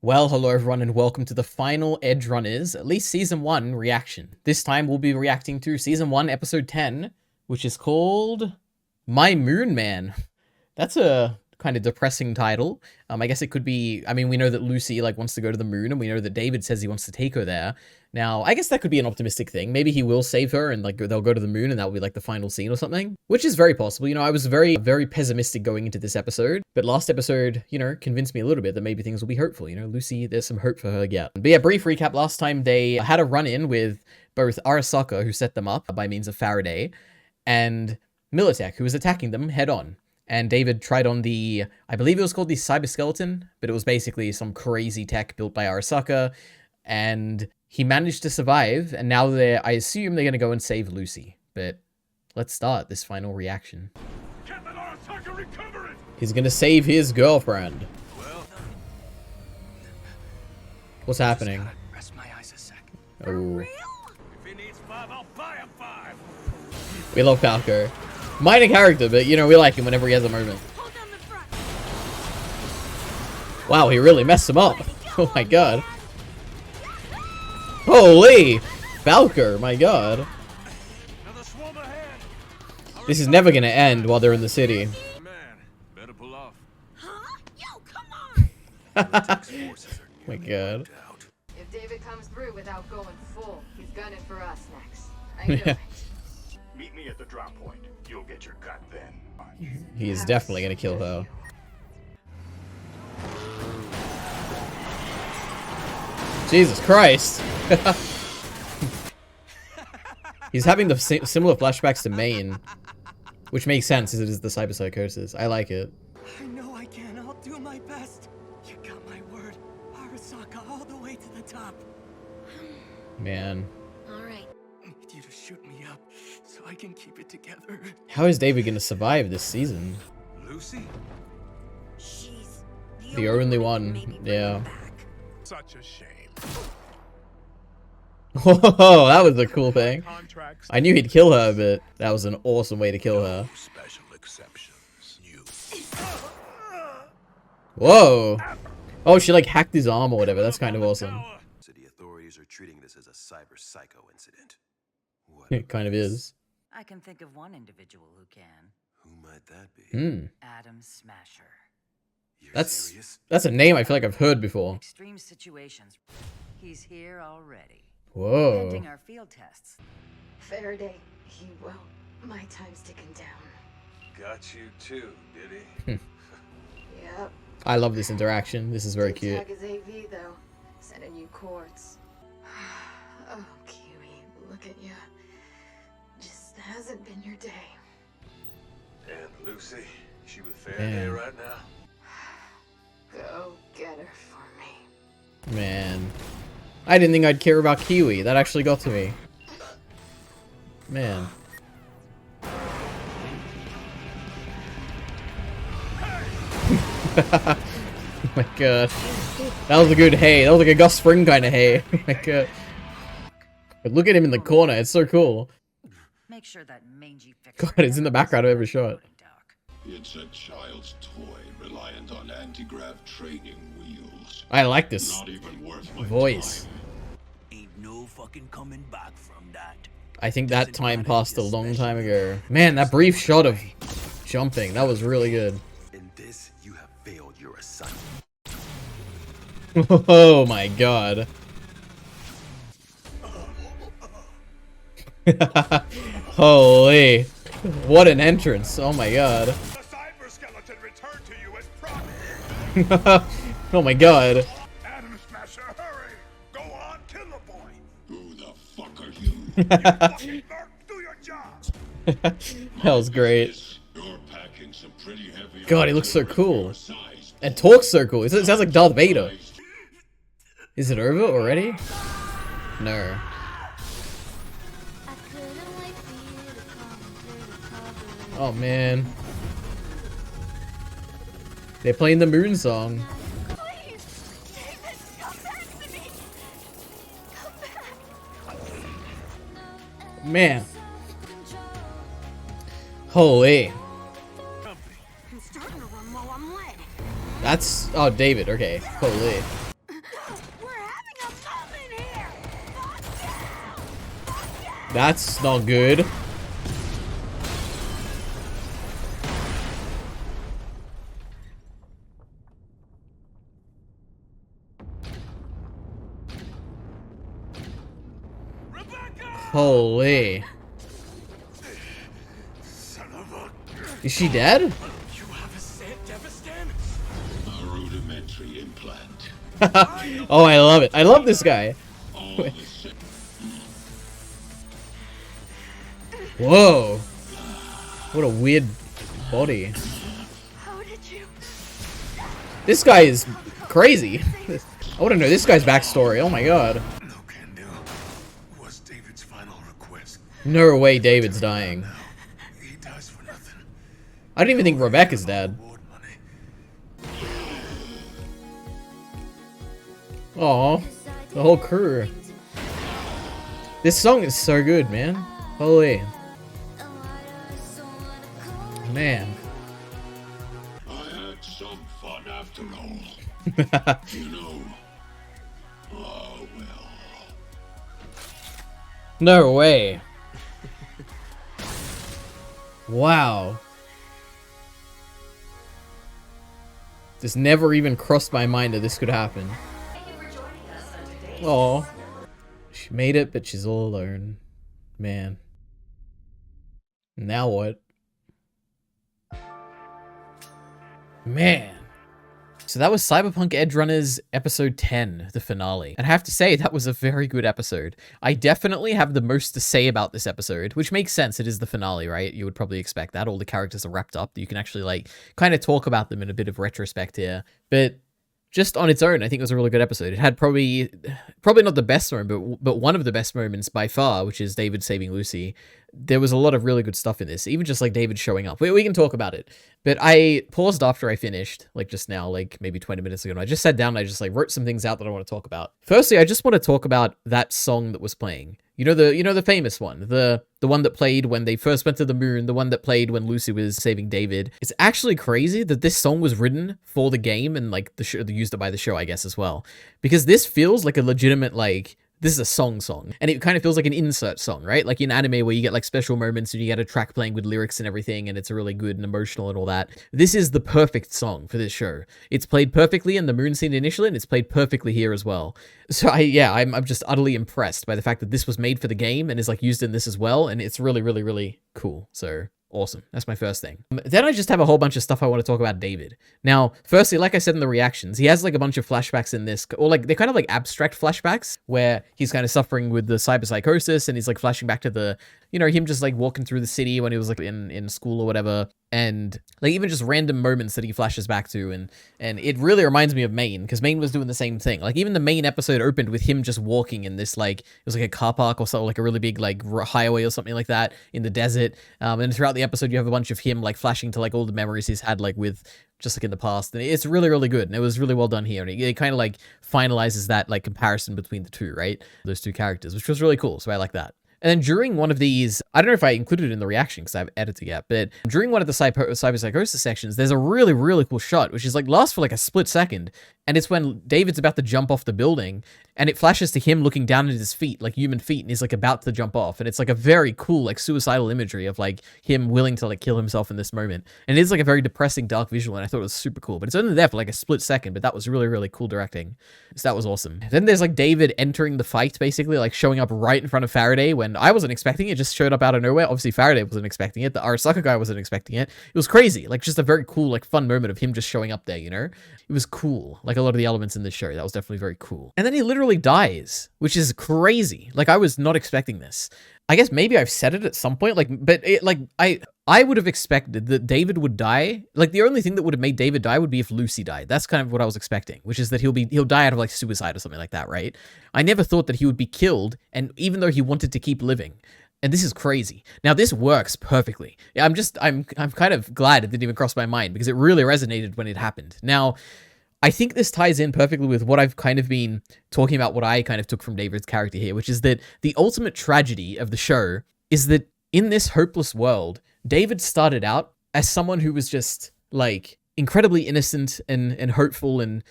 Well, hello everyone and welcome to the final Edgerunners, at least Season 1 reaction. This time we'll be reacting to Season 1, Episode 10, which is called My Moon Man. That's a kind of depressing title. I guess it could be, we know that Lucy wants to go to the moon, and we know that David says he wants to take her there. Now, I guess that could be an optimistic thing. Maybe he will save her and they'll go to the moon and that will be the final scene or something, which is very possible. I was very, very pessimistic going into this episode, but last episode, convinced me a little bit that maybe things will be hopeful. Lucy, there's some hope for her yet. But yeah, brief recap. Last time they had a run-in with both Arasaka, who set them up by means of Faraday, and Militech, who was attacking them head on. And David tried on the, I believe it was called the Cyberskeleton, but it was basically some crazy tech built by Arasaka, and he managed to survive, and now I assume they're going to go and save Lucy. But let's start this final reaction. He's going to save his girlfriend. What's happening? Oh. We love Falco. Minor character, but we like him whenever he has a moment. Wow, he really messed him up. Oh my god. Holy! Falco, my god. This is never gonna end while they're in the city. My god. If David comes through without going full, he's gunning for us next. I know it. Meet me at the drop point. You'll get your cut then. He is definitely gonna kill her. Jesus Christ. He's having the similar flashbacks to Maine, which makes sense as it is the cyberpsychosis. I like it. I know I can. I'll do my best. You got my word. Arasaka all the way to the top. Man. All right. I need you to shoot me up so I can keep it together. How is David gonna survive this season? Lucy? She's The only one. Yeah. Such a shame. Whoa, that was a cool thing. I knew he'd kill her, but that was an awesome way to kill her. Special exceptions. You. Whoa. Oh, she hacked his arm or whatever. That's kind of awesome. City authorities are treating this as a cyber psycho incident. What It kind of is. I can think of one individual who can. Who might that be? Adam Smasher. You're That's serious? a name I feel like I've heard before. Extreme situations. He's here already. Whoa. Pending our field tests. Faraday. Well, my time's ticking down. Got you too, did he? Yep. I love this interaction. This is very cute. Tag is AV though. Sending you quartz. Oh, Kiwi, look at you. Just hasn't been your day. And Lucy, she with Faraday Man. right now? Go get her for me. Man. I didn't think I'd care about Kiwi. That actually got to me. Man. Oh my god. That was a good hay. That was like a Gus Fring kind of hay. Oh my god. But look at him in the corner. It's so cool. Make sure that mangy God, it's in the background of every shot. It's a child's toy reliant on anti-grav training wheels. I like this Not even worth my voice. time. Ain't no fucking coming back from that. I think that time passed a long time ago. Man, that brief shot of jumping. That was really good. In this, you have failed your assignment. Oh my god. Holy. What an entrance. Oh my god. The cyberskeleton returned to you as promised. Oh my god. Adam Smasher, hurry! Go on, kill the boy! Who the fuck are you? Fucking merc, do your job! That was great. You're packing some pretty heavy. God, he looks so artillery cool. for a size And talks so cool. It sounds like Darth Vader. Is it over already? No. Oh man. They're playing the moon song. Please, David, come back to me. Come back. Man. Holy. I'm starting to run low on lead. That's... Oh, David. Okay. Holy. That's not good. Holy. Is she dead? You have a Devastan? A rudimentary implant. Oh, I love it. I love this guy. All the same. Whoa. What a weird body. How did you? This guy is crazy. I want to know this guy's backstory. Oh my god. No can do. Was David's final request. No way David's dying. He dies for nothing. I don't even think Rebecca's dead. Reward money. Aw. The whole crew. This song is so good, man. Holy. Man. I had some fun after all. You know. Oh well. No way. Wow. This never even crossed my mind that this could happen. Oh, she made it, but she's all alone. Man. Now what? Man. So that was Cyberpunk Edgerunners episode 10, the finale. And I have to say, that was a very good episode. I definitely have the most to say about this episode, which makes sense. It is the finale, right? You would probably expect that. All the characters are wrapped up. You can actually, like, kind of talk about them in a bit of retrospect here. But just on its own, I think it was a really good episode. It had probably not the best moment, but one of the best moments by far, which is David saving Lucy. There was a lot of really good stuff in this, even just like David showing up. We can talk about it. But I paused after I finished, like just now, like maybe 20 minutes ago. And I just sat down and I just like wrote some things out that I want to talk about. Firstly, I just want to talk about that song that was playing. You know the famous one, the one that played when they first went to the moon, the one that played when Lucy was saving David. It's actually crazy that this song was written for the game and like the show, they used it by the show, I guess, as well. Because this feels like a legitimate, like, this is a song. And it kind of feels like an insert song, right? Like in anime where you get like special moments and you get a track playing with lyrics and everything and it's a really good and emotional and all that. This is the perfect song for this show. It's played perfectly in the moon scene initially and it's played perfectly here as well. So I'm just utterly impressed by the fact that this was made for the game and is like used in this as well. And it's really, really, really cool. So awesome. That's my first thing. Then I just have a whole bunch of stuff I want to talk about David. Now, firstly, like I said in the reactions, he has like a bunch of flashbacks in this, or like they're kind of like abstract flashbacks where he's kind of suffering with the cyberpsychosis and he's like flashing back to the, you know, him just like walking through the city when he was like in school or whatever. And like even just random moments that he flashes back to. And it really reminds me of Maine because Maine was doing the same thing. Like even the main episode opened with him just walking in this, like, it was like a car park or something, like a really big like highway or something like that in the desert. And throughout the episode, you have a bunch of him like flashing to like all the memories he's had like with just like in the past. And it's really, really good. And it was really well done here. And it kind of like finalizes that like comparison between the two, right? Those two characters, which was really cool. So I like that. And then during one of these, I don't know if I included it in the reaction because I haven't edited yet, but during one of the cyberpsychosis sections, there's a really, really cool shot, which is like lasts for like a split second. And it's when David's about to jump off the building and it flashes to him looking down at his feet, like human feet, and he's like about to jump off. And it's like a very cool, like suicidal imagery of like him willing to like kill himself in this moment. And it is like a very depressing, dark visual. And I thought it was super cool, but it's only there for like a split second, but that was really, really cool directing. So that was awesome. Then there's like David entering the fight, basically like showing up right in front of Faraday when I wasn't expecting it. It just showed up out of nowhere. Obviously Faraday wasn't expecting it. The Arasaka guy wasn't expecting it. It was crazy. Like just a very cool, like fun moment of him just showing up there, you know? It was cool. Like a lot of the elements in this show, that was definitely very cool. And then he literally dies, which is crazy. Like I was not expecting this. I guess maybe I've said it at some point, like, but it, like I would have expected that David would die. Like the only thing that would have made David die would be if Lucy died. That's kind of what I was expecting, which is that he'll die out of like suicide or something like that, right? I never thought that he would be killed, and even though he wanted to keep living. And this is crazy. Now this works perfectly. I'm kind of glad it didn't even cross my mind because it really resonated when it happened. Now, I think this ties in perfectly with what I've kind of been talking about, what I kind of took from David's character here, which is that the ultimate tragedy of the show is that in this hopeless world, David started out as someone who was just like incredibly innocent and hopeful and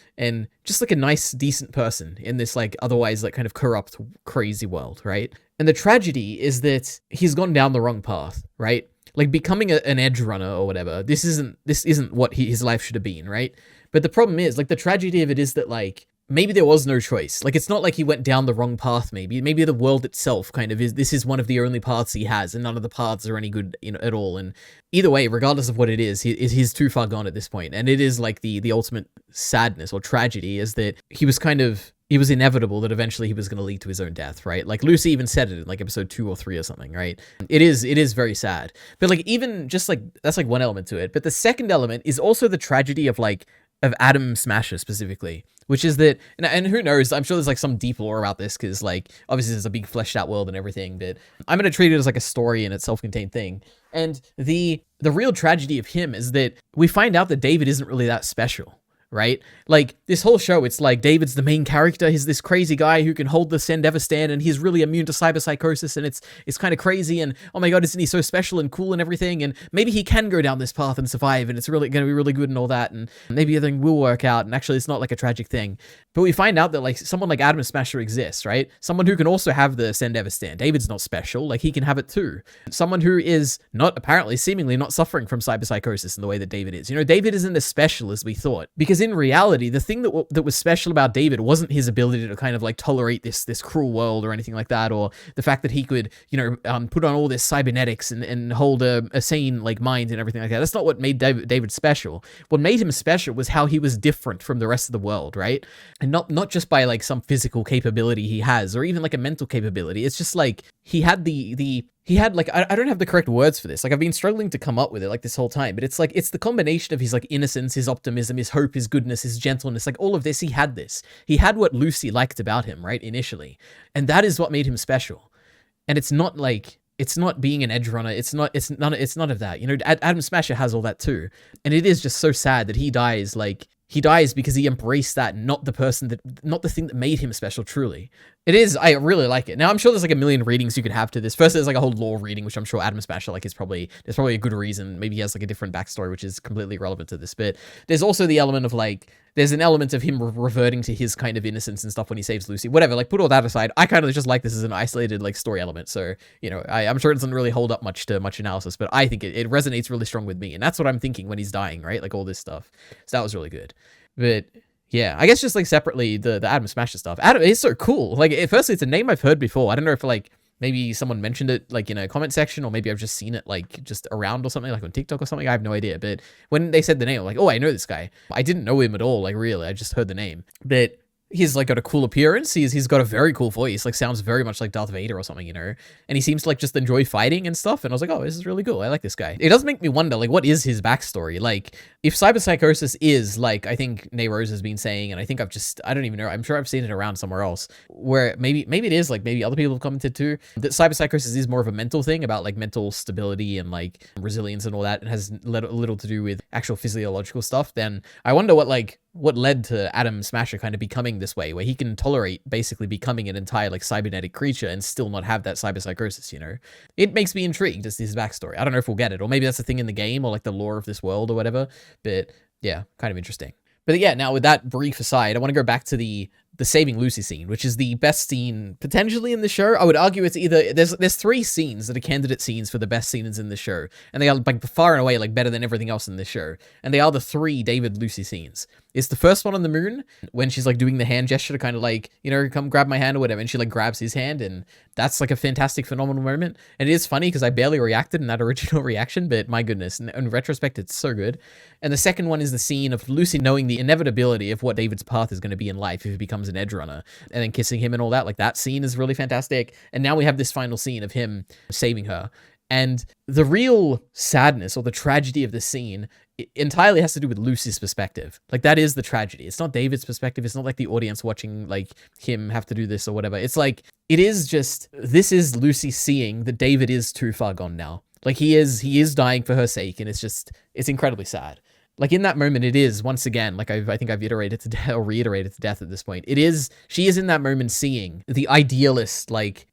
just like a nice, decent person in this like otherwise like kind of corrupt, crazy world, right? And the tragedy is that he's gone down the wrong path, right? Like becoming an edge runner or whatever. This isn't what his life should have been, right? But the problem is, like, the tragedy of it is that, like, maybe there was no choice. Like, it's not like he went down the wrong path, maybe. Maybe the world itself kind of is, this is one of the only paths he has, and none of the paths are any good, at all. And either way, regardless of what it is, he's too far gone at this point. And it is, like, the ultimate sadness or tragedy is that it was inevitable that eventually he was going to lead to his own death, right? Like, Lucy even said it in, like, episode 2 or 3 or something, right? It is very sad. But, like, even just, like, that's, like, one element to it. But the second element is also the tragedy of, like, of Adam Smasher specifically, which is that, and who knows, I'm sure there's like some deep lore about this, because like obviously there's a big fleshed out world and everything, but I'm going to treat it as like a story and a self-contained thing. And the real tragedy of him is that we find out that David isn't really that special, right? Like, this whole show, it's like David's the main character. He's this crazy guy who can hold the Send Ever stand, and he's really immune to cyberpsychosis, and it's kind of crazy, and oh my god, isn't he so special and cool and everything, and maybe he can go down this path and survive, and it's really going to be really good and all that, and maybe everything will work out, and actually it's not like a tragic thing. But we find out that like someone like Adam Smasher exists, right? Someone who can also have the Send Ever stand. David's not special, like he can have it too. Someone who is not, apparently, seemingly not suffering from cyberpsychosis in the way that David is. David isn't as special as we thought, because in reality, the thing that was special about David wasn't his ability to kind of like tolerate this cruel world or anything like that, or the fact that he could, put on all this cybernetics and hold a sane like mind and everything like that. That's not what made David special. What made him special was how he was different from the rest of the world, right? And not just by like some physical capability he has, or even like a mental capability. It's just like he had he had like, I don't have the correct words for this. Like, I've been struggling to come up with it like this whole time, but it's like, it's the combination of his like innocence, his optimism, his hope, his goodness, his gentleness, like all of this. He had this. He had what Lucy liked about him, right? Initially. And that is what made him special. And it's not like, it's not being an edge runner. It's none of that. Adam Smasher has all that too. And it is just so sad that he dies because he embraced that, not the thing that made him special, truly. It is, I really like it. Now, I'm sure there's like a million readings you could have to this. First, there's like a whole lore reading, which I'm sure Adam Smasher, like, there's probably a good reason. Maybe he has like a different backstory, which is completely irrelevant to this. But there's also the element of like, there's an element of him reverting to his kind of innocence and stuff when he saves Lucy. Whatever, like, put all that aside. I kind of just like this as an isolated like story element. So, I'm sure it doesn't really hold up much analysis, but I think it resonates really strong with me. And that's what I'm thinking when he's dying, right? Like all this stuff. So that was really good. But yeah, I guess just like separately, the Adam Smasher stuff. Adam is so cool. Like, firstly, it's a name I've heard before. I don't know if like maybe someone mentioned it like in a comment section, or maybe I've just seen it like just around or something, like on TikTok or something. I have no idea. But when they said the name, I'm like, oh, I know this guy. I didn't know him at all. Like, really, I just heard the name. But he's like got a cool appearance. He's got a very cool voice. Like, sounds very much like Darth Vader or something, And he seems to like just enjoy fighting and stuff. And I was like, oh, this is really cool. I like this guy. It does make me wonder, like, what is his backstory? Like, if cyberpsychosis is like, I think Nay Rose has been saying, and I think I don't even know. I'm sure I've seen it around somewhere else, where maybe it is like, maybe other people have commented too, that cyberpsychosis is more of a mental thing about like mental stability and like resilience and all that, and has little to do with actual physiological stuff. Then I wonder what led to Adam Smasher kind of becoming this way, where he can tolerate basically becoming an entire like cybernetic creature and still not have that cyberpsychosis, It makes me intrigued as to his backstory. I don't know if we'll get it, or maybe that's the thing in the game, or like the lore of this world or whatever, but yeah, kind of interesting. But yeah, now with that brief aside, I want to go back to the saving Lucy scene, which is the best scene potentially in the show. I would argue it's either, there's 3 scenes that are candidate scenes for the best scenes in the show, and they are like far and away like better than everything else in this show. And they are the 3 David Lucy scenes. It's the first one on the moon, when she's like doing the hand gesture to kind of like, come grab my hand or whatever, and she like grabs his hand, and that's like a fantastic, phenomenal moment. And it is funny because I barely reacted in that original reaction, but my goodness, in retrospect, it's so good. And the second one is the scene of Lucy knowing the inevitability of what David's path is going to be in life if he becomes an edge runner, and then kissing him and all that. Like, that scene is really fantastic. And now we have this final scene of him saving her. And the real sadness or the tragedy of the scene entirely has to do with Lucy's perspective. Like, that is the tragedy. It's not David's perspective. It's not like the audience watching like him have to do this or whatever. It's like, it is just, this is Lucy seeing that David is too far gone now. Like, he is dying for her sake, and it's incredibly sad. Like, in that moment, it is, once again, like I think I've iterated to death, or reiterated to death at this point. She is in that moment seeing the idealist, like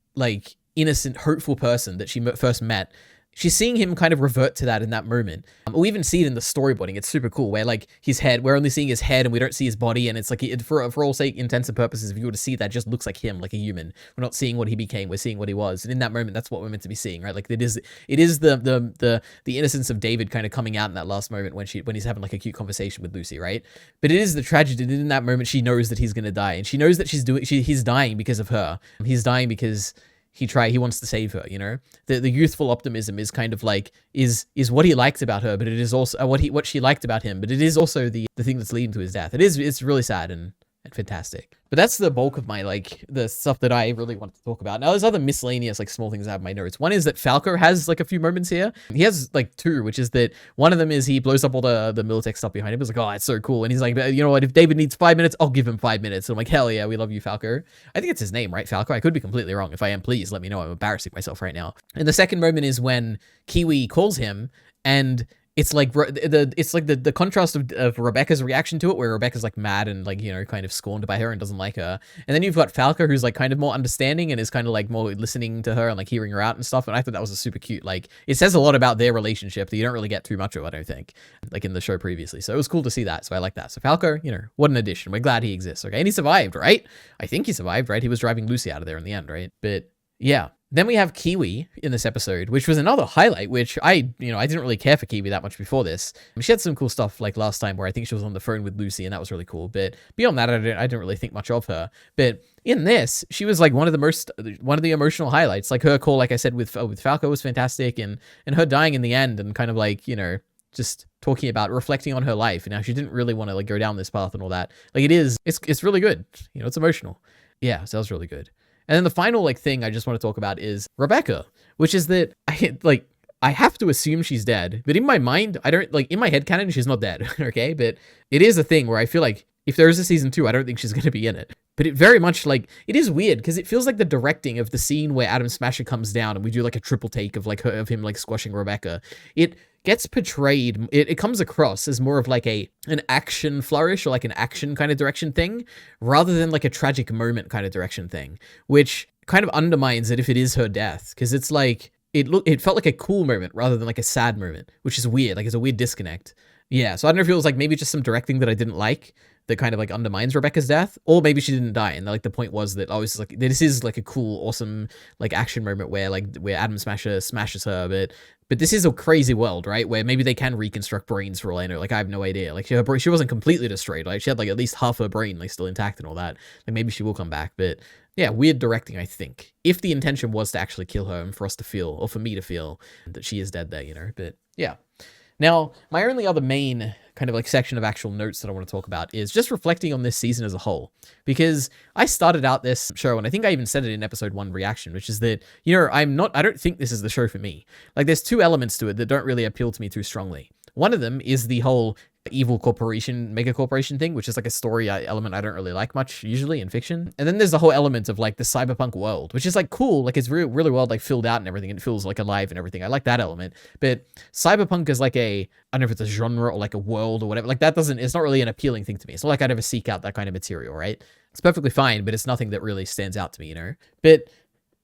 innocent, hopeful person that she first met she's seeing him kind of revert to that in that moment. We even see it in the storyboarding. It's super cool where like his head, we're only seeing his head and we don't see his body. And it's like, for all sake, intents and purposes, if you were to see that, just looks like him, like a human. We're not seeing what he became. We're seeing what he was. And in that moment, that's what we're meant to be seeing, right? Like it is the innocence of David kind of coming out in that last moment when he's having like a cute conversation with Lucy, right? But it is the tragedy that in that moment, she knows that he's going to die, and she knows that he's dying because of her. He's dying because he wants to save her, you know? The youthful optimism is kind of like, is what he liked about her, but it is also what she liked about him, but it is also the thing that's leading to his death. It's really sad and fantastic. But that's the bulk of my, like, the stuff that I really want to talk about. Now, there's other miscellaneous, like, small things I have in my notes. One is that Falco has, like, a few moments here. He has, like, two, which is that one of them is he blows up all the Militech stuff behind him. It's like, oh, it's so cool. And he's like, you know what, if David needs 5 minutes, I'll give him 5 minutes. And I'm like, hell yeah, we love you, Falco. I think it's his name, right, Falco? I could be completely wrong. If I am, please let me know. I'm embarrassing myself right now. And the second moment is when Kiwi calls him, and it's like the contrast of Rebecca's reaction to it, where Rebecca's like mad and like, you know, kind of scorned by her and doesn't like her. And then you've got Falco, who's like kind of more understanding and is kind of like more listening to her and like hearing her out and stuff. And I thought that was a super cute, like, it says a lot about their relationship that you don't really get too much of, I don't think, like in the show previously. So it was cool to see that. So I like that. So Falco, you know, what an addition. We're glad he exists. Okay. And he survived, right? I think he survived, right? He was driving Lucy out of there in the end, right? But yeah. Then we have Kiwi in this episode, which was another highlight, which I didn't really care for Kiwi that much before this. She had some cool stuff like last time where I think she was on the phone with Lucy and that was really cool. But beyond that, I didn't really think much of her. But in this, she was like one of the emotional highlights. Like her call, like I said, with Falco was fantastic, and her dying in the end and kind of like, you know, just talking about reflecting on her life and how she didn't really want to like go down this path and all that. Like it's really good. You know, it's emotional. Yeah, so that was really good. And then the final like thing I just want to talk about is Rebecca, which is that I have to assume she's dead, but in my mind, in my headcanon, she's not dead. Okay. But it is a thing where I feel like if there is a season 2, I don't think she's going to be in it. But it very much like, it is weird because it feels like the directing of the scene where Adam Smasher comes down and we do like a triple take of like of him like squashing Rebecca. It gets portrayed, it comes across as more of like an action flourish or like an action kind of direction thing rather than like a tragic moment kind of direction thing, which kind of undermines it if it is her death. Because it's like, it felt like a cool moment rather than like a sad moment, which is weird. Like it's a weird disconnect. Yeah. So I don't know if it was like maybe just some directing that I didn't like that kind of like undermines Rebecca's death, or maybe she didn't die. And like the point was that it's like, this is like a cool, awesome like action moment where Adam Smasher smashes her, but this is a crazy world, right? Where maybe they can reconstruct brains for all I know. Like I have no idea. Like she wasn't completely destroyed. Like she had like at least half her brain like still intact and all that. Like maybe she will come back, but yeah, weird directing, I think. If the intention was to actually kill her and for us to feel, or for me to feel that she is dead there, you know, but yeah. Now, my only other main kind of like section of actual notes that I want to talk about is just reflecting on this season as a whole. Because I started out this show, and I think I even said it in episode 1 reaction, which is that, you know, I don't think this is the show for me. Like there's two elements to it that don't really appeal to me too strongly. One of them is the whole evil corporation, mega corporation thing, which is like a story element I don't really like much usually in fiction. And then there's the whole element of like the cyberpunk world, which is like cool. Like it's really well like filled out and everything. And it feels like alive and everything. I like that element. But cyberpunk is like I don't know if it's a genre or like a world or whatever. Like it's not really an appealing thing to me. It's not like I'd ever seek out that kind of material, right? It's perfectly fine, but it's nothing that really stands out to me, you know?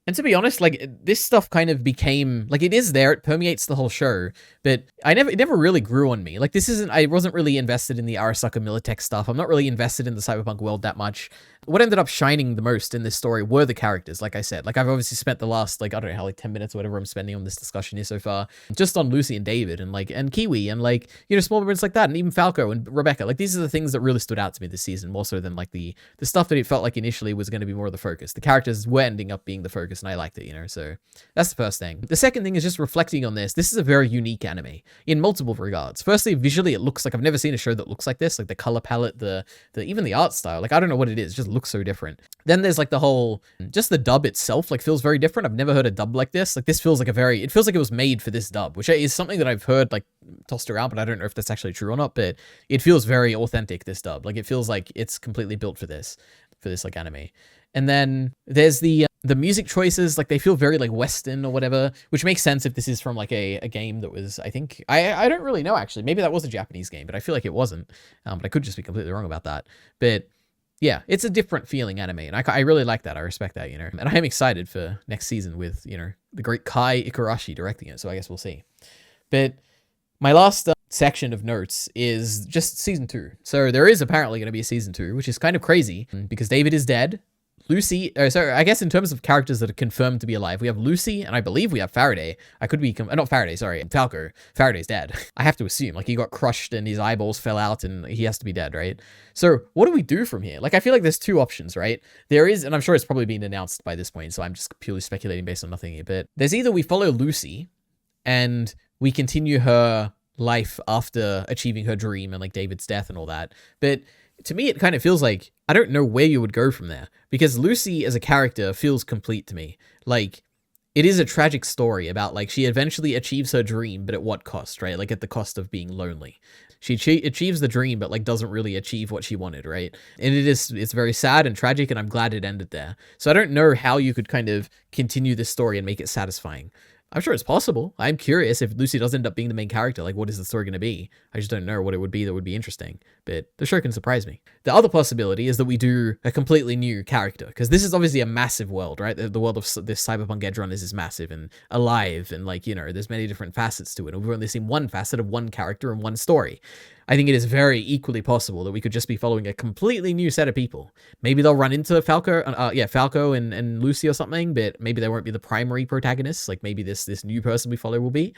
And to be honest, like this stuff kind of became like it is there, it permeates the whole show, but it never really grew on me. Like I wasn't really invested in the Arasaka Militech stuff. I'm not really invested in the cyberpunk world that much. What ended up shining the most in this story were the characters, like I said. Like I've obviously spent the last, like, I don't know how, like 10 minutes or whatever I'm spending on this discussion here so far, just on Lucy and David and Kiwi and like, you know, small moments like that, and even Falco and Rebecca. Like these are the things that really stood out to me this season, more so than like the stuff that it felt like initially was going to be more of the focus. The characters were ending up being the focus, and I liked it, you know, so that's the first thing. The second thing is just reflecting on this. This is a very unique anime in multiple regards. Firstly, visually, it looks like I've never seen a show that looks like this, like the color palette, the even the art style. Like I don't know what it is, it just looks so different. Then there's like the whole, just the dub itself, like feels very different. I've never heard a dub like this. Like this feels like it feels like it was made for this dub, which is something that I've heard like tossed around, but I don't know if that's actually true or not, but it feels very authentic, this dub. Like it feels like it's completely built for this like anime. And then there's the music choices, like they feel very like Western or whatever, which makes sense if this is from like a game that was, I think, I don't really know actually. Maybe that was a Japanese game, but I feel like it wasn't. But I could just be completely wrong about that. But yeah, it's a different feeling anime, and I really like that. I respect that, and I am excited for next season with, the great Kai Ikarashi directing it, so I guess we'll see. But my last section of notes is just season 2. So there is apparently going to be a season 2, which is kind of crazy because David is dead. Lucy, so I guess in terms of characters that are confirmed to be alive, we have Lucy, and I believe we have Faraday. I could be, not Faraday, sorry, Falco. Faraday's dead. I have to assume, like, he got crushed and his eyeballs fell out and he has to be dead, right? So what do we do from here? Like, I feel like there's 2 options, right? There is, and I'm sure it's probably been announced by this point, so I'm just purely speculating based on nothing here, but there's either we follow Lucy and we continue her life after achieving her dream and, like, David's death and all that, but to me, it kind of feels like I don't know where you would go from there, because Lucy as a character feels complete to me. Like, it is a tragic story about, like, she eventually achieves her dream, but at what cost, right? Like, at the cost of being lonely. She achieves the dream, but, like, doesn't really achieve what she wanted, right? And it's very sad and tragic, and I'm glad it ended there. So I don't know how you could kind of continue this story and make it satisfying. I'm sure it's possible. I'm curious if Lucy does end up being the main character, like, what is the story going to be? I just don't know what it would be that would be interesting, but the show can surprise me. The other possibility is that we do a completely new character, because this is obviously a massive world, right? The world of this Cyberpunk Edgerunners is massive and alive, and, like, there's many different facets to it, and we've only seen one facet of one character and one story. I think it is very equally possible that we could just be following a completely new set of people. Maybe they'll run into Falco and Lucy or something, but maybe they won't be the primary protagonists. Like, maybe this new person we follow will be.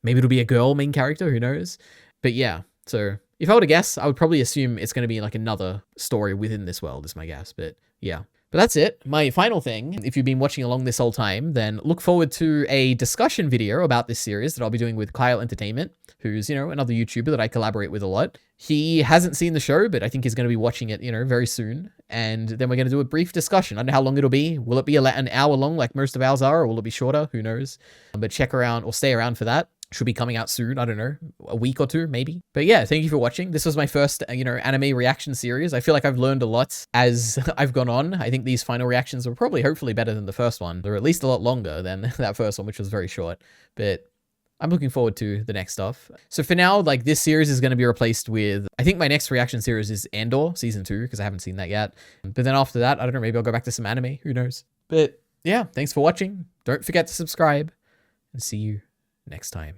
Maybe it'll be a girl main character, who knows? But yeah, so if I were to guess, I would probably assume it's going to be like another story within this world is my guess, but yeah. But that's it. My final thing, if you've been watching along this whole time, then look forward to a discussion video about this series that I'll be doing with Kyle Entertainment, who's, another YouTuber that I collaborate with a lot. He hasn't seen the show, but I think he's going to be watching it, very soon. And then we're going to do a brief discussion. I don't know how long it'll be. Will it be an hour long like most of ours are, or will it be shorter? Who knows? But check around or stay around for that. Should be coming out soon. I don't know, a week or 2, maybe. But yeah, thank you for watching. This was my first, anime reaction series. I feel like I've learned a lot as I've gone on. I think these final reactions are probably, hopefully, better than the first one. They're at least a lot longer than that first one, which was very short. But I'm looking forward to the next stuff. So for now, like, this series is going to be replaced with, I think my next reaction series is Andor Season 2, because I haven't seen that yet. But then after that, I don't know, maybe I'll go back to some anime. Who knows? But yeah, thanks for watching. Don't forget to subscribe, and see you next time.